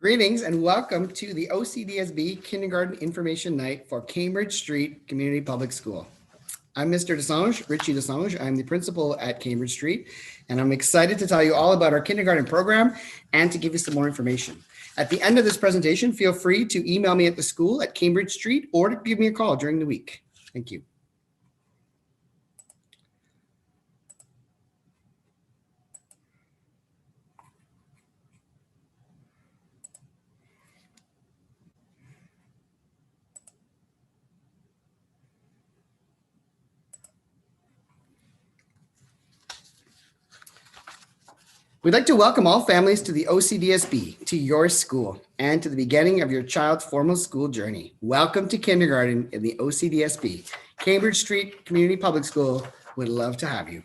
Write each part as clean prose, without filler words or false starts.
Greetings and welcome to the OCDSB Kindergarten Information Night for Cambridge Street Community Public School. I'm Mr. Desange, Richie Desange. I'm the principal at Cambridge Street, and I'm excited to tell you all about our kindergarten program and to give you some more information. At the end of this presentation, feel free to email me at the school at Cambridge Street or to give me a call during the week. Thank you. We'd like to welcome all families to the OCDSB, to your school, and to the beginning of your child's formal school journey. Welcome to kindergarten in the OCDSB. Cambridge Street Community Public School would love to have you.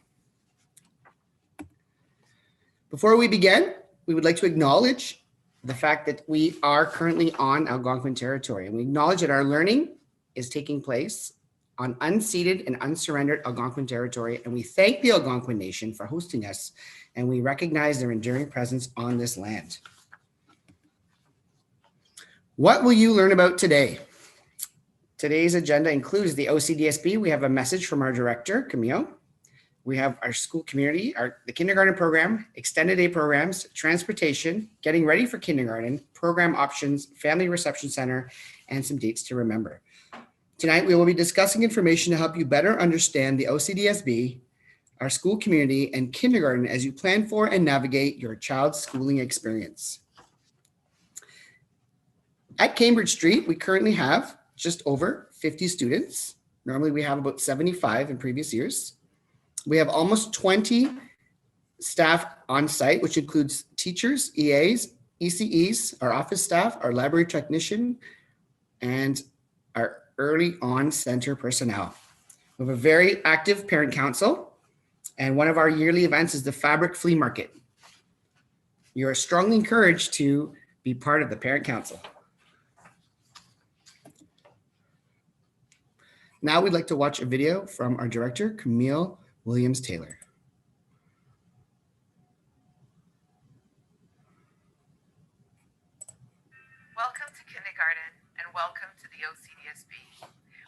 Before we begin, we would like to acknowledge the fact that we are currently on Algonquin territory, and we acknowledge that our learning is taking place on unceded and unsurrendered Algonquin territory, and we thank the Algonquin Nation for hosting us, and we recognize their enduring presence on this land. What will you learn about today? Today's agenda includes the OCDSB. We have a message from our director, Camille. We have our school community, the kindergarten program, extended day programs, transportation, getting ready for kindergarten, program options, family reception center, and some dates to remember. Tonight, we will be discussing information to help you better understand the OCDSB, our school community, and kindergarten as you plan for and navigate your child's schooling experience. At Cambridge Street, we currently have just over 50 students. Normally, we have about 75 in previous years. We have almost 20 staff on site, which includes teachers, EAs, ECEs, our office staff, our library technician, and our early on center personnel. We have a very active parent council, and one of our yearly events is the Fabric Flea Market. You are strongly encouraged to be part of the parent council. Now we'd like to watch a video from our director, Camille Williams-Taylor. Welcome to kindergarten and welcome to the OCDSB.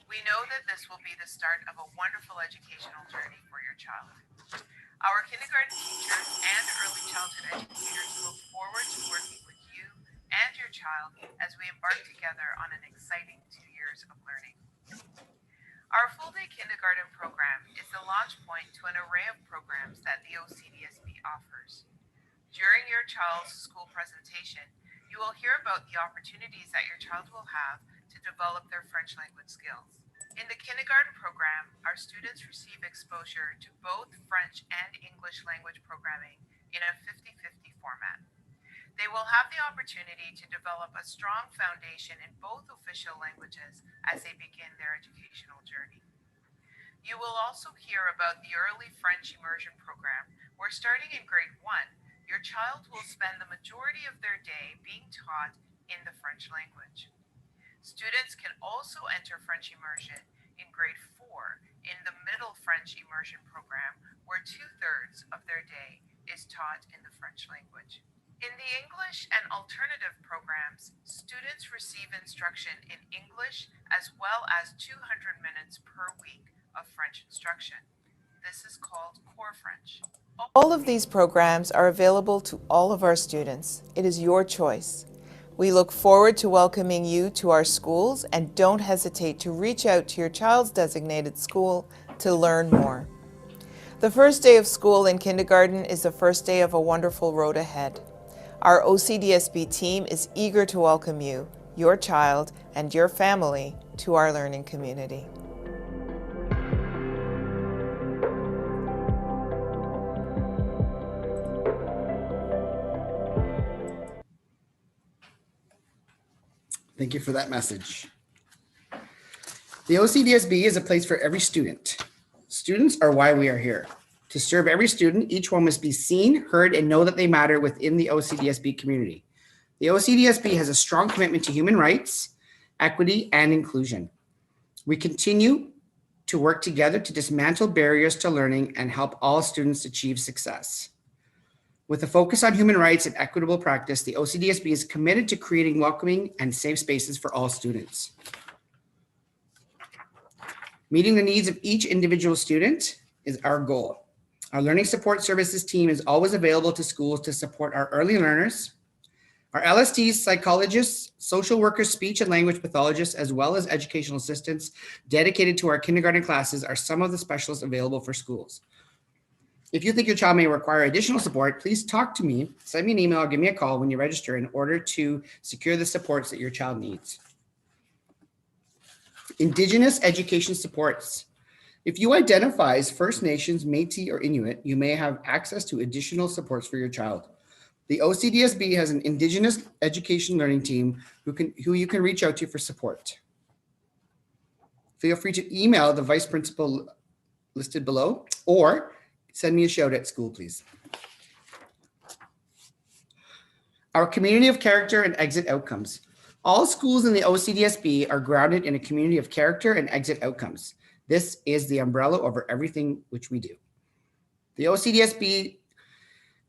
We know that this will be the start of a wonderful educational journey for your child. Our kindergarten teachers and early childhood educators look forward to working with you and your child as we embark together on an exciting 2 years of learning. Our full-day kindergarten program is the launch point to an array of programs that the OCDSB offers. During your child's school presentation, you will hear about the opportunities that your child will have to develop their French language skills. In the kindergarten program, our students receive exposure to both French and English language programming in a 50-50 format. They will have the opportunity to develop a strong foundation in both official languages as they begin their educational journey. You will also hear about the early French Immersion program, where starting in grade 1, your child will spend the majority of their day being taught in the French language. Students can also enter French Immersion in grade 4 in the Middle French Immersion program, where 2/3 of their day is taught in the French language. In the English and alternative programs, students receive instruction in English as well as 200 minutes per week of French instruction. This is called Core French. All of these programs are available to all of our students. It is your choice. We look forward to welcoming you to our schools, and don't hesitate to reach out to your child's designated school to learn more. The first day of school in kindergarten is the first day of a wonderful road ahead. Our OCDSB team is eager to welcome you, your child, and your family to our learning community. Thank you for that message. The OCDSB is a place for every student. Students are why we are here. To serve every student, each one must be seen, heard, and know that they matter within the OCDSB community. The OCDSB has a strong commitment to human rights, equity, and inclusion. We continue to work together to dismantle barriers to learning and help all students achieve success. With a focus on human rights and equitable practice, the OCDSB is committed to creating welcoming and safe spaces for all students. Meeting the needs of each individual student is our goal. Our learning support services team is always available to schools to support our early learners. Our LSTs, psychologists, social workers, speech and language pathologists, as well as educational assistants dedicated to our kindergarten classes are some of the specialists available for schools. If you think your child may require additional support, please talk to me, send me an email, or give me a call when you register in order to secure the supports that your child needs. Indigenous education supports. If you identify as First Nations, Métis, or Inuit, you may have access to additional supports for your child. The OCDSB has an Indigenous education learning team who you can reach out to for support. Feel free to email the vice principal listed below or send me a shout at school, please. Our community of character and exit outcomes. All schools in the OCDSB are grounded in a community of character and exit outcomes. This is the umbrella over everything which we do. The OCDSB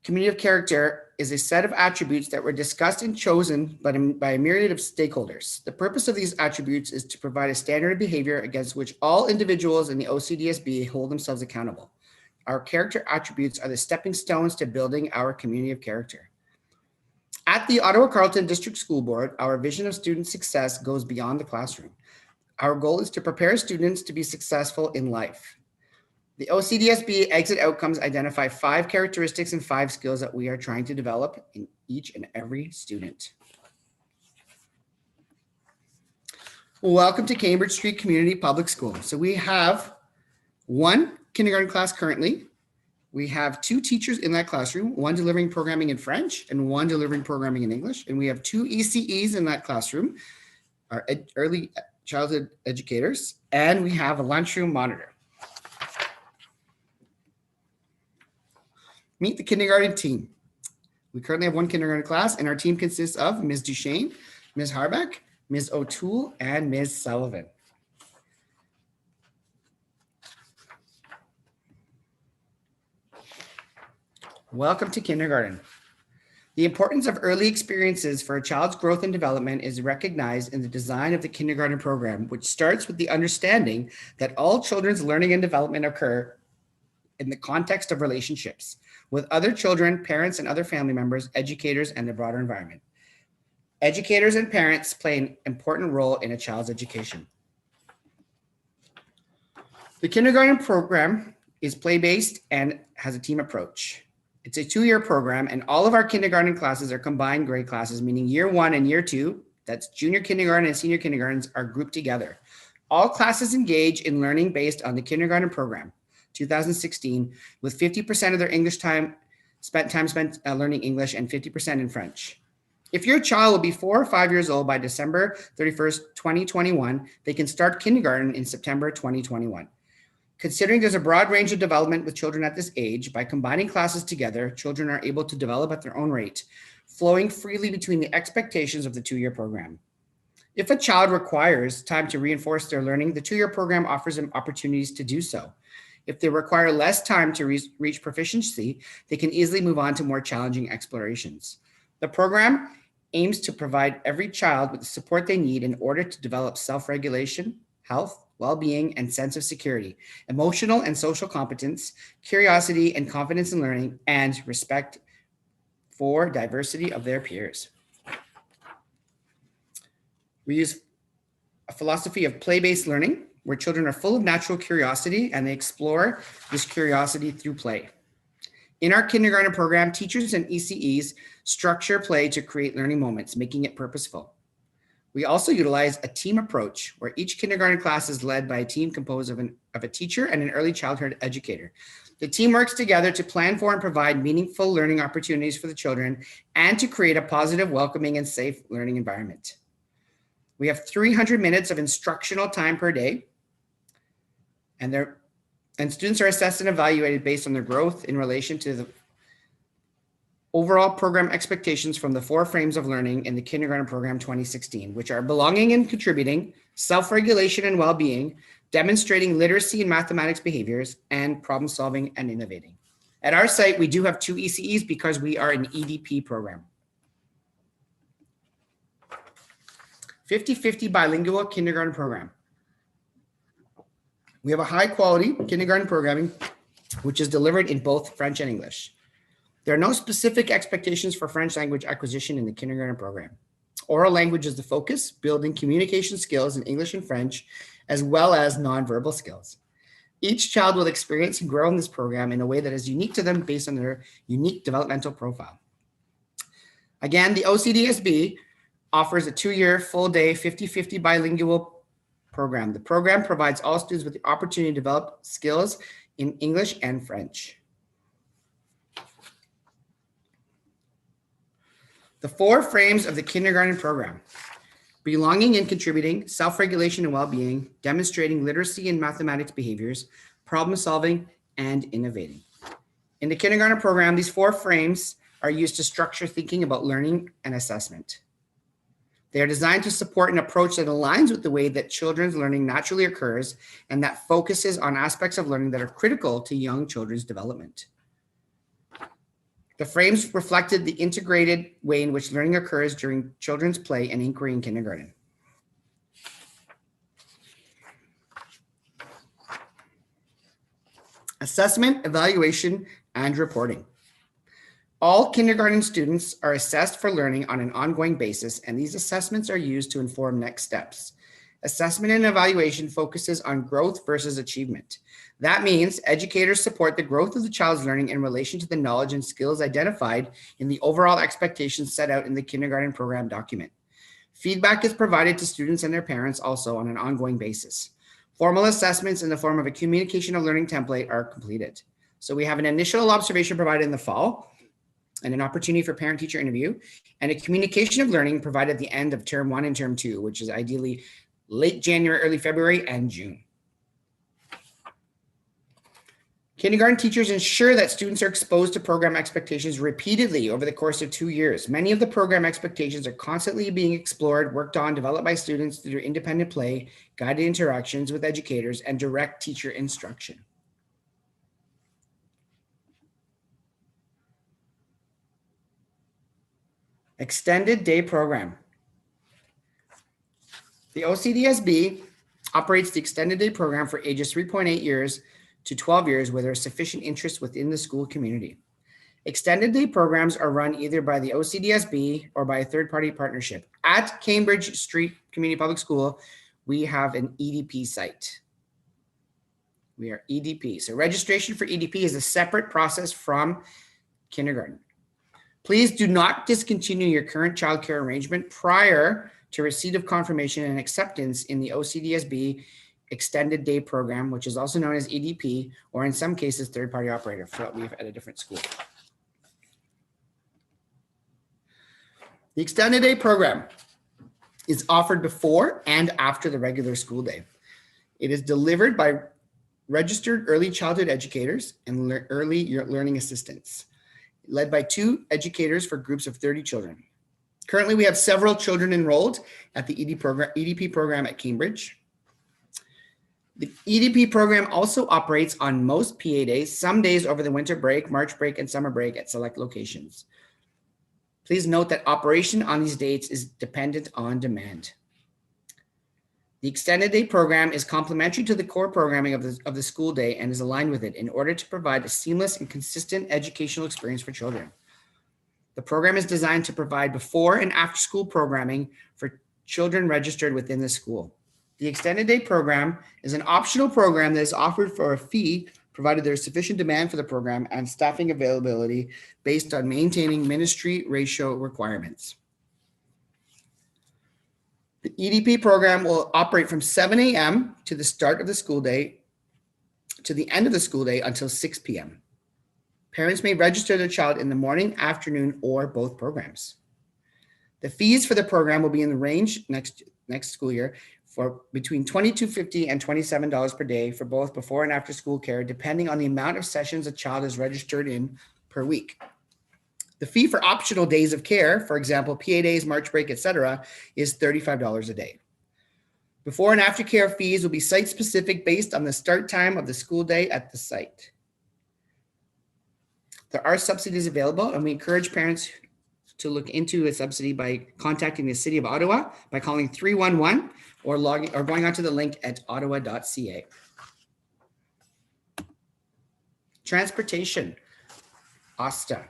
community of character is a set of attributes that were discussed and chosen by a myriad of stakeholders. The purpose of these attributes is to provide a standard of behavior against which all individuals in the OCDSB hold themselves accountable. Our character attributes are the stepping stones to building our community of character. At the Ottawa Carleton District School Board, our vision of student success goes beyond the classroom. Our goal is to prepare students to be successful in life. The OCDSB exit outcomes identify 5 characteristics and 5 skills that we are trying to develop in each and every student. Welcome to Cambridge Street Community Public School. So we have 1 kindergarten class currently. We have 2 teachers in that classroom, 1 delivering programming in French and 1 delivering programming in English. And we have 2 ECEs in that classroom, our early childhood educators, and we have a lunchroom monitor. Meet the kindergarten team. We currently have 1 kindergarten class, and our team consists of Ms. Duchesne, Ms. Harbeck, Ms. O'Toole, and Ms. Sullivan. Welcome to kindergarten. The importance of early experiences for a child's growth and development is recognized in the design of the kindergarten program, which starts with the understanding that all children's learning and development occur in the context of relationships with other children, parents, and other family members, educators, and the broader environment. Educators and parents play an important role in a child's education. The kindergarten program is play-based and has a team approach. It's a 2-year program, and all of our kindergarten classes are combined grade classes, meaning year 1 and year 2, that's junior kindergarten and senior kindergartens, are grouped together. All classes engage in learning based on the kindergarten program, 2016, with 50% of their English time spent learning English and 50% in French. If your child will be 4 or 5 years old by December 31st, 2021, they can start kindergarten in September 2021. Considering there's a broad range of development with children at this age, by combining classes together, children are able to develop at their own rate, flowing freely between the expectations of the 2-year program. If a child requires time to reinforce their learning, the 2-year program offers them opportunities to do so. If they require less time to reach proficiency, they can easily move on to more challenging explorations. The program aims to provide every child with the support they need in order to develop self-regulation, health, well-being, and sense of security, emotional and social competence, curiosity and confidence in learning, and respect for diversity of their peers. We use a philosophy of play-based learning, where children are full of natural curiosity and they explore this curiosity through play. In our kindergarten program, teachers and ECEs structure play to create learning moments, making it purposeful. We also utilize a team approach where each kindergarten class is led by a team composed of a teacher and an early childhood educator. The team works together to plan for and provide meaningful learning opportunities for the children and to create a positive, welcoming, and safe learning environment. We have 300 minutes of instructional time per day, and students are assessed and evaluated based on their growth in relation to the overall program expectations from the 4 frames of learning in the kindergarten program 2016, which are belonging and contributing, self-regulation and well-being, demonstrating literacy and mathematics behaviors, and problem solving and innovating. At our site, we do have 2 ECEs because we are an EDP program. 50-50 bilingual kindergarten program. We have a high quality kindergarten programming, which is delivered in both French and English. There are no specific expectations for French language acquisition in the kindergarten program. Oral language is the focus, building communication skills in English and French, as well as nonverbal skills. Each child will experience and grow in this program in a way that is unique to them based on their unique developmental profile. Again, the OCDSB offers a 2-year, full-day, 50-50 bilingual program. The program provides all students with the opportunity to develop skills in English and French. The 4 frames of the kindergarten program: belonging and contributing, self-regulation and well-being, demonstrating literacy and mathematics behaviors, problem solving, and innovating. In the kindergarten program, these 4 frames are used to structure thinking about learning and assessment. They are designed to support an approach that aligns with the way that children's learning naturally occurs and that focuses on aspects of learning that are critical to young children's development. The frames reflected the integrated way in which learning occurs during children's play and inquiry in kindergarten. Assessment, evaluation, and reporting. All kindergarten students are assessed for learning on an ongoing basis, and these assessments are used to inform next steps. Assessment and evaluation focuses on growth versus achievement. That means educators support the growth of the child's learning in relation to the knowledge and skills identified in the overall expectations set out in the kindergarten program document. Feedback is provided to students and their parents also on an ongoing basis. Formal assessments in the form of a communication of learning template are completed. So we have an initial observation provided in the fall and an opportunity for parent-teacher interview, and a communication of learning provided at the end of term 1 and term 2, which is ideally late January, early February, and June. Kindergarten teachers ensure that students are exposed to program expectations repeatedly over the course of 2 years. Many of the program expectations are constantly being explored, worked on, developed by students through independent play, guided interactions with educators, and direct teacher instruction. Extended day program. The OCDSB operates the extended day program for ages 3.8 years to 12 years where there is sufficient interest within the school community. Extended day programs are run either by the OCDSB or by a third-party partnership. At Cambridge Street Community Public School, we have an EDP site. We are EDP. So registration for EDP is a separate process from kindergarten. Please do not discontinue your current childcare arrangement prior to receipt of confirmation and acceptance in the OCDSB extended day program, which is also known as EDP, or in some cases, third-party operator for what we have at a different school. The extended day program is offered before and after the regular school day. It is delivered by registered early childhood educators and early learning assistants, led by 2 educators for groups of 30 children. Currently, we have several children enrolled at the EDP program at Cambridge. The EDP program also operates on most PA days, some days over the winter break, March break, and summer break at select locations. Please note that operation on these dates is dependent on demand. The extended day program is complementary to the core programming of the school day and is aligned with it in order to provide a seamless and consistent educational experience for children. The program is designed to provide before and after school programming for children registered within the school. The extended day program is an optional program that is offered for a fee provided there is sufficient demand for the program and staffing availability based on maintaining ministry ratio requirements. The EDP program will operate from 7 a.m. to the start of the school day to the end of the school day until 6 p.m. Parents may register their child in the morning, afternoon, or both programs. The fees for the program will be in the range next school year for between $22.50 and $27 per day for both before and after school care, depending on the amount of sessions a child is registered in per week. The fee for optional days of care, for example, PA days, March break, etc., is $35 a day. Before and after care fees will be site specific based on the start time of the school day at the site. There are subsidies available, and we encourage parents to look into a subsidy by contacting the City of Ottawa by calling 311 or going onto the link at ottawa.ca. Transportation, OSTA.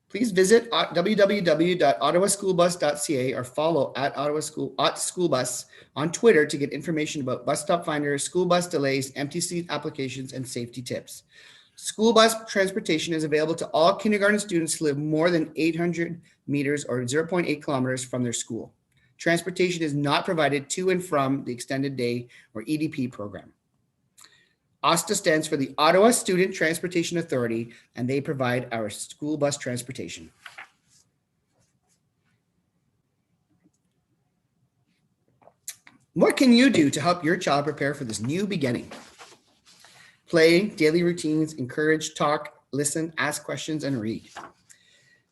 Please visit www.ottawaschoolbus.ca or follow at @schoolbus on Twitter to get information about bus stop finders, school bus delays, empty seat applications, and safety tips. School bus transportation is available to all kindergarten students who live more than 800 meters or 0.8 kilometers from their school. Transportation is not provided to and from the extended day or EDP program. OSTA stands for the Ottawa Student Transportation Authority, and they provide our school bus transportation. What can you do to help your child prepare for this new beginning? Play, daily routines, encourage, talk, listen, ask questions, and read.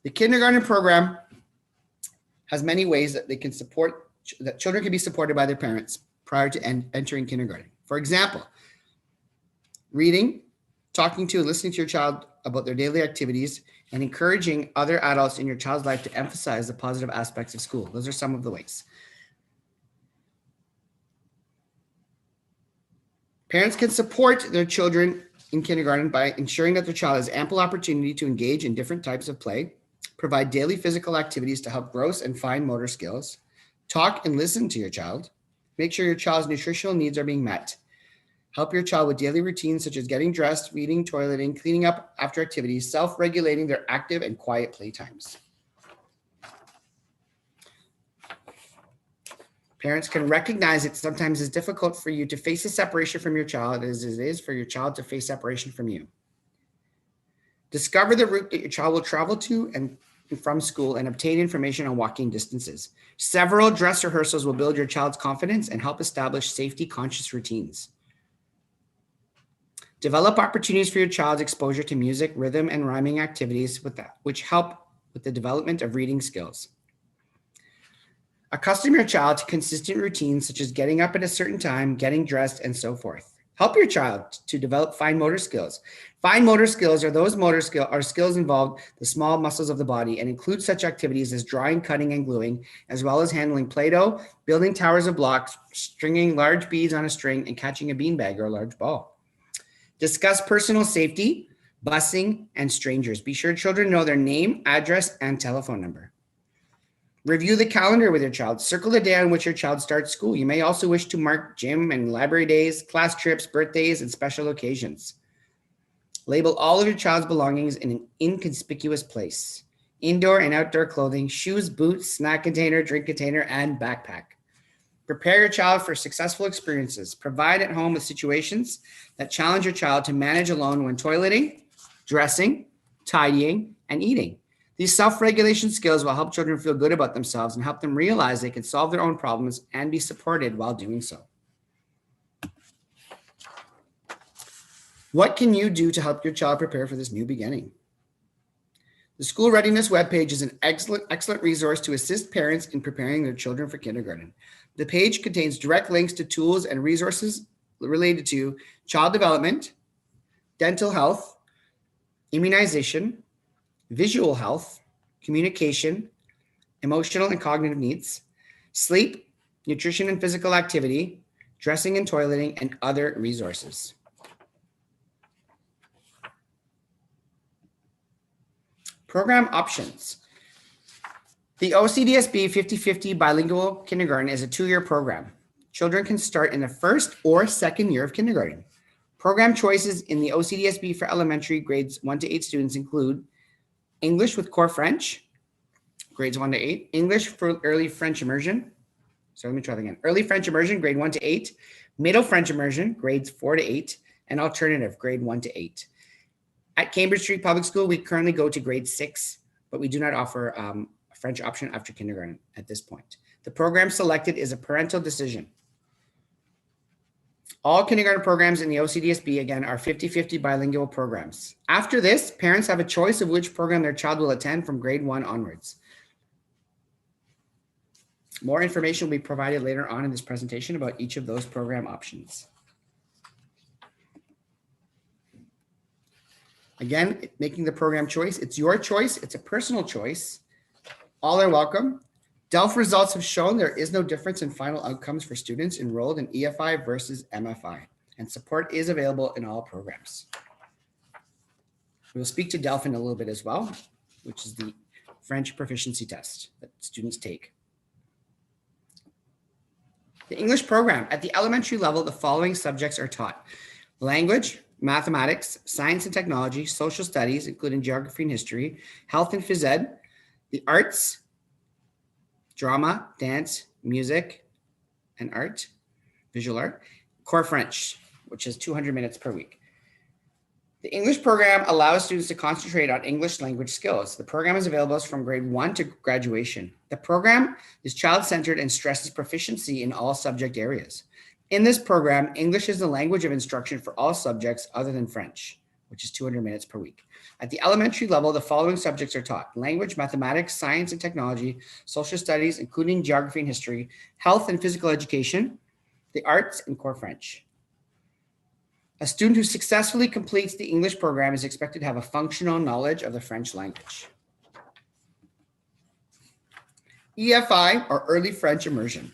The kindergarten program has many ways that that children can be supported by their parents prior to entering kindergarten. For example, reading, talking to and listening to your child about their daily activities, and encouraging other adults in your child's life to emphasize the positive aspects of school. Those are some of the ways. Parents can support their children in kindergarten by ensuring that their child has ample opportunity to engage in different types of play, provide daily physical activities to help gross and fine motor skills, talk and listen to your child, make sure your child's nutritional needs are being met, help your child with daily routines such as getting dressed, feeding, toileting, cleaning up after activities, self-regulating their active and quiet playtimes. Parents can recognize it sometimes is difficult for you to face a separation from your child as it is for your child to face separation from you. Discover the route that your child will travel to and from school and obtain information on walking distances. Several dress rehearsals will build your child's confidence and help establish safety-conscious routines. Develop opportunities for your child's exposure to music, rhythm, and rhyming activities which help with the development of reading skills. Accustom your child to consistent routines such as getting up at a certain time, getting dressed, and so forth. Help your child to develop fine motor skills. Fine motor skills are those skills involve the small muscles of the body and include such activities as drawing, cutting, and gluing, as well as handling Play-Doh, building towers of blocks, stringing large beads on a string, and catching a beanbag or a large ball. Discuss personal safety, busing, and strangers. Be sure children know their name, address, and telephone number. Review the calendar with your child. Circle the day on which your child starts school. You may also wish to mark gym and library days, class trips, birthdays, and special occasions. Label all of your child's belongings in an inconspicuous place. Indoor and outdoor clothing, shoes, boots, snack container, drink container, and backpack. Prepare your child for successful experiences. Provide at home with situations that challenge your child to manage alone when toileting, dressing, tidying, and eating. These self-regulation skills will help children feel good about themselves and help them realize they can solve their own problems and be supported while doing so. What can you do to help your child prepare for this new beginning? The School Readiness webpage is an excellent resource to assist parents in preparing their children for kindergarten. The page contains direct links to tools and resources related to child development, dental health, immunization, visual health, communication, emotional and cognitive needs, sleep, nutrition and physical activity, dressing and toileting, and other resources. Program options. The OCDSB 50/50 Bilingual Kindergarten is a 2-year program. Children can start in the first or second year of kindergarten. Program choices in the OCDSB for elementary grades 1 to 8 students include English with core French, grades 1 to 8. English for early French immersion. So let me try that again. Early French immersion, grade 1 to 8. Middle French immersion, grades 4 to 8. And alternative, grade 1 to 8. At Cambridge Street Public School, we currently go to grade 6, but we do not offer a French option after kindergarten at this point. The program selected is a parental decision. All kindergarten programs in the OCDSB, again, are 50/50 bilingual programs. After this, parents have a choice of which program their child will attend from grade 1 onwards. More information will be provided later on in this presentation about each of those program options. Again, making the program choice. It's your choice. It's a personal choice. All are welcome. DELF results have shown there is no difference in final outcomes for students enrolled in EFI versus MFI, and support is available in all programs. We'll speak to DELF in a little bit as well, which is the French proficiency test that students take. The English program. At the elementary level, the following subjects are taught: language, mathematics, science and technology, social studies, including geography and history, health and phys ed, the arts, drama, dance, music, and art, visual art, core French, which is 200 minutes per week. The English program allows students to concentrate on English language skills. The program is available from grade 1 to graduation. The program is child-centered and stresses proficiency in all subject areas. In this program, English is the language of instruction for all subjects other than French, which is 200 minutes per week. At the elementary level, the following subjects are taught: language, mathematics, science and technology, social studies, including geography and history, health and physical education, the arts, and core French. A student who successfully completes the English program is expected to have a functional knowledge of the French language. EFI, or Early French Immersion.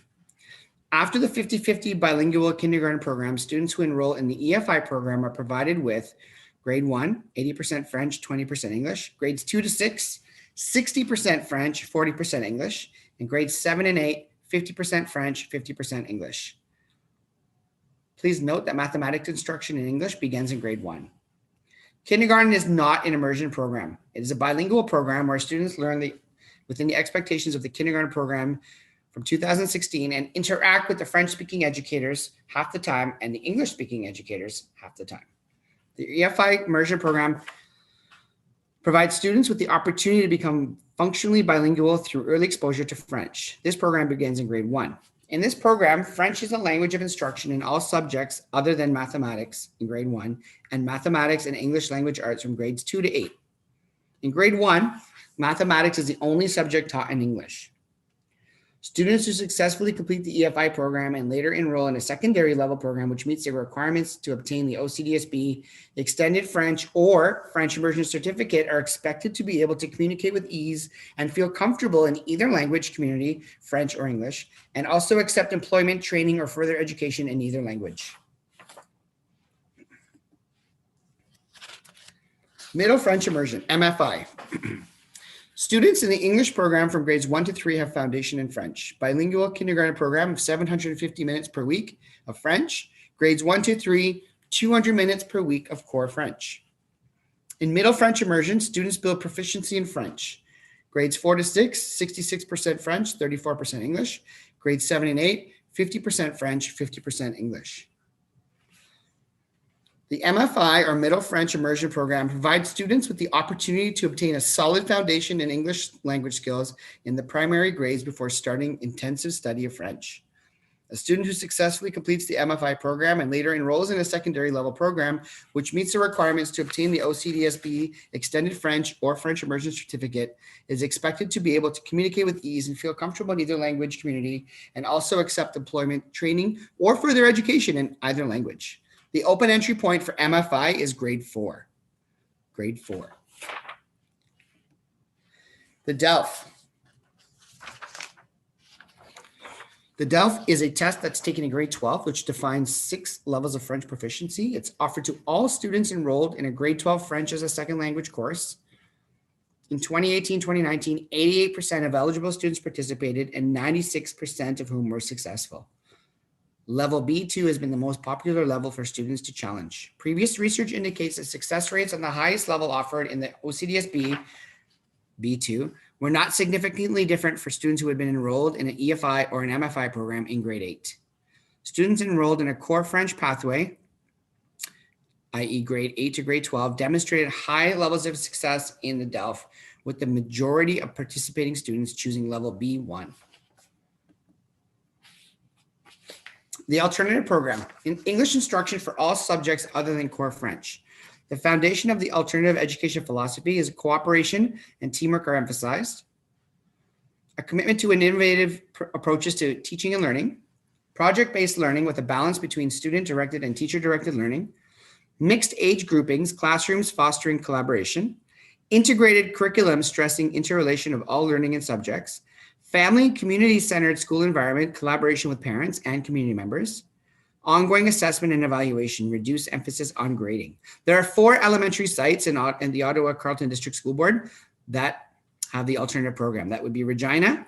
After the 50-50 bilingual kindergarten program, students who enroll in the EFI program are provided with grade 1, 80% French, 20% English, grades 2 to 6, 60% French, 40% English, and grades 7 and 8, 50% French, 50% English. Please note that mathematics instruction in English begins in grade 1. Kindergarten is not an immersion program. It is a bilingual program where students learn within the expectations of the kindergarten program from 2016 and interact with the French-speaking educators half the time and the English-speaking educators half the time. The EFI immersion program provides students with the opportunity to become functionally bilingual through early exposure to French. This program begins in grade 1. In this program, French is a language of instruction in all subjects other than mathematics in grade 1, and mathematics and English language arts from grades 2 to 8. In grade 1, mathematics is the only subject taught in English. Students who successfully complete the EFI program and later enroll in a secondary level program which meets the requirements to obtain the OCDSB, Extended French, or French Immersion Certificate are expected to be able to communicate with ease and feel comfortable in either language community, French or English, and also accept employment, training, or further education in either language. Middle French Immersion, MFI. Students in the English program from grades 1 to 3 have foundation in French. Bilingual kindergarten program of 750 minutes per week of French. Grades 1 to 3, 200 minutes per week of core French. In Middle French Immersion, students build proficiency in French. Grades 4 to 6, 66% French, 34% English. Grades 7 and 8, 50% French, 50% English. The MFI, or Middle French Immersion program, provides students with the opportunity to obtain a solid foundation in English language skills in the primary grades before starting intensive study of French. A student who successfully completes the MFI program and later enrolls in a secondary level program, which meets the requirements to obtain the OCDSB Extended French or French Immersion Certificate, is expected to be able to communicate with ease and feel comfortable in either language community, and also accept employment, training, or further education in either language. The open entry point for MFI is grade 4. Grade 4. The DELF. The DELF is a test that's taken in grade 12, which defines 6 levels of French proficiency. It's offered to all students enrolled in a grade 12 French as a second language course. In 2018-2019, 88% of eligible students participated and 96% of whom were successful. Level B2 has been the most popular level for students to challenge. Previous research indicates that success rates on the highest level offered in the OCDSB B2 were not significantly different for students who had been enrolled in an EFI or an MFI program in grade 8. Students enrolled in a core French pathway, i.e. grade 8 to grade 12, demonstrated high levels of success in the DELF, with the majority of participating students choosing level B1. The alternative program, in English instruction for all subjects other than core French. The foundation of the alternative education philosophy is cooperation and teamwork are emphasized. A commitment to innovative approaches to teaching and learning. Project-based learning with a balance between student-directed and teacher-directed learning. mixed age groupings, classrooms fostering collaboration, integrated curriculum stressing interrelation of all learning and subjects, family community-centered school environment, collaboration with parents and community members, ongoing assessment and evaluation, reduce emphasis on grading. There are 4 elementary sites in the Ottawa Carleton District School Board that have the alternative program. That would be Regina,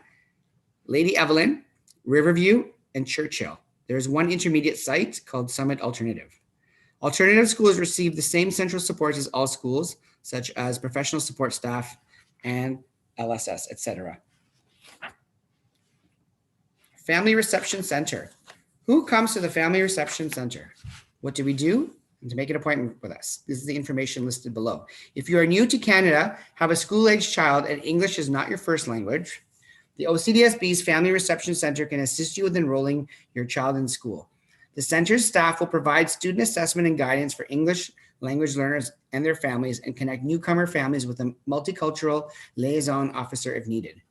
Lady Evelyn, Riverview, and Churchill. There's 1 intermediate site called Summit Alternative. Alternative schools receive the same central supports as all schools, such as professional support staff and LSS, etc. Family Reception Center. Who comes to the Family Reception Center? What do we do? And to make an appointment with us, this is the information listed below. If you are new to Canada, have a school-aged child, and English is not your first language, the OCDSB's Family Reception Center can assist you with enrolling your child in school. The center's staff will provide student assessment and guidance for English language learners and their families and connect newcomer families with a multicultural liaison officer if needed.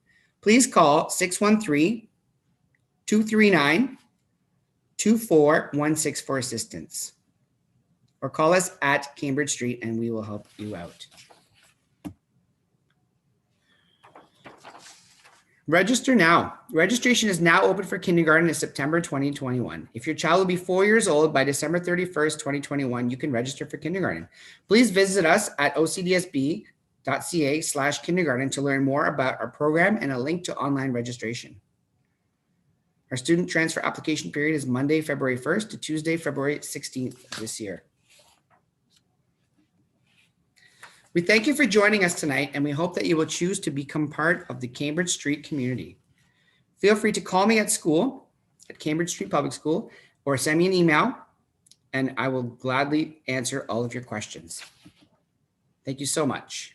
Please call 613-239-2416 for assistance, or call us at Cambridge Street and we will help you out. Register now. Registration is now open for kindergarten in September 2021. If your child will be 4 years old by December 31st, 2021, you can register for kindergarten. Please visit us at ocdsb.ca/kindergarten to learn more about our program and a link to online registration. Our student transfer application period is Monday, February 1st to Tuesday, February 16th of this year. We thank you for joining us tonight, and we hope that you will choose to become part of the Cambridge Street community. Feel free to call me at school, at Cambridge Street Public School, or send me an email, and I will gladly answer all of your questions. Thank you so much.